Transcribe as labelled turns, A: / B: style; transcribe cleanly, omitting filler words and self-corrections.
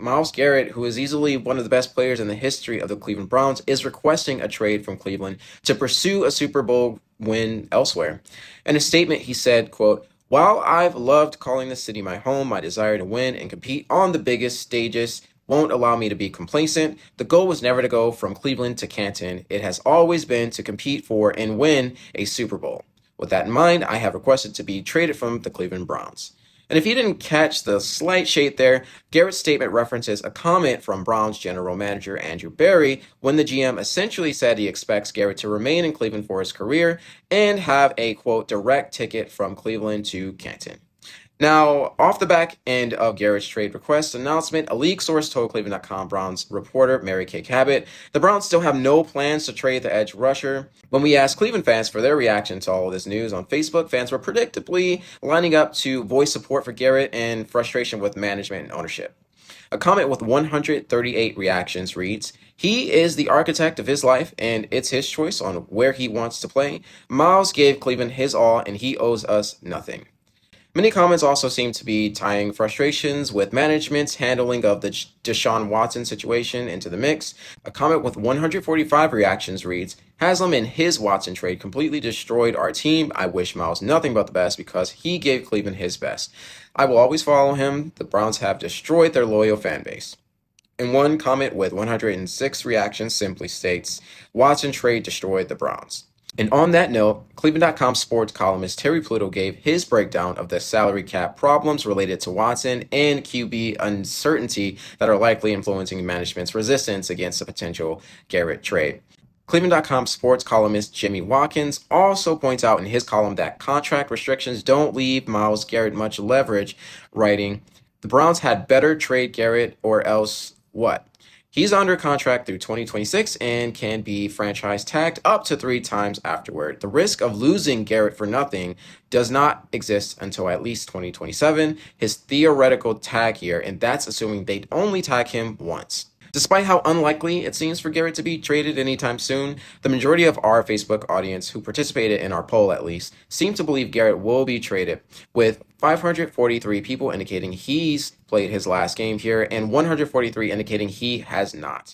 A: Myles Garrett, who is easily one of the best players in the history of the Cleveland Browns, is requesting a trade from Cleveland to pursue a Super Bowl win elsewhere. In a statement, he said, quote, "While I've loved calling the city my home, my desire to win and compete on the biggest stages won't allow me to be complacent. The goal was never to go from Cleveland to Canton. It has always been to compete for and win a Super Bowl. With that in mind, I have requested to be traded from the Cleveland Browns." And if you didn't catch the slight shade there, Garrett's statement references a comment from Browns general manager Andrew Berry when the GM essentially said he expects Garrett to remain in Cleveland for his career and have a, quote, direct ticket from Cleveland to Canton. Now, off the back end of Garrett's trade request announcement, a league source told cleveland.com Browns reporter Mary Kay Cabot the Browns still have no plans to trade the edge rusher. When we asked Cleveland fans for their reaction to all of this news on Facebook, fans were predictably lining up to voice support for Garrett and frustration with management and ownership. A comment with 138 reactions reads, "He is the architect of his life, and it's his choice on where he wants to play. Myles gave Cleveland his all, and he owes us nothing." Many comments also seem to be tying frustrations with management's handling of the Deshaun Watson situation into the mix. A comment with 145 reactions reads, "Haslam and his Watson trade completely destroyed our team. I wish Myles nothing but the best because he gave Cleveland his best. I will always follow him. The Browns have destroyed their loyal fan base." And one comment with 106 reactions simply states, "Watson trade destroyed the Browns." And on that note, Cleveland.com sports columnist Terry Pluto gave his breakdown of the salary cap problems related to Watson and QB uncertainty that are likely influencing management's resistance against a potential Garrett trade. Cleveland.com sports columnist Jimmy Watkins also points out in his column that contract restrictions don't leave Myles Garrett much leverage, writing, "The Browns had better trade Garrett or else what? He's under contract through 2026 and can be franchise tagged up to 3 times afterward. The risk of losing Garrett for nothing does not exist until at least 2027, his theoretical tag year, and that's assuming they'd only tag him once." Despite how unlikely it seems for Garrett to be traded anytime soon, the majority of our Facebook audience, who participated in our poll at least, seem to believe Garrett will be traded, with 543 people indicating he's played his last game here and 143 indicating he has not.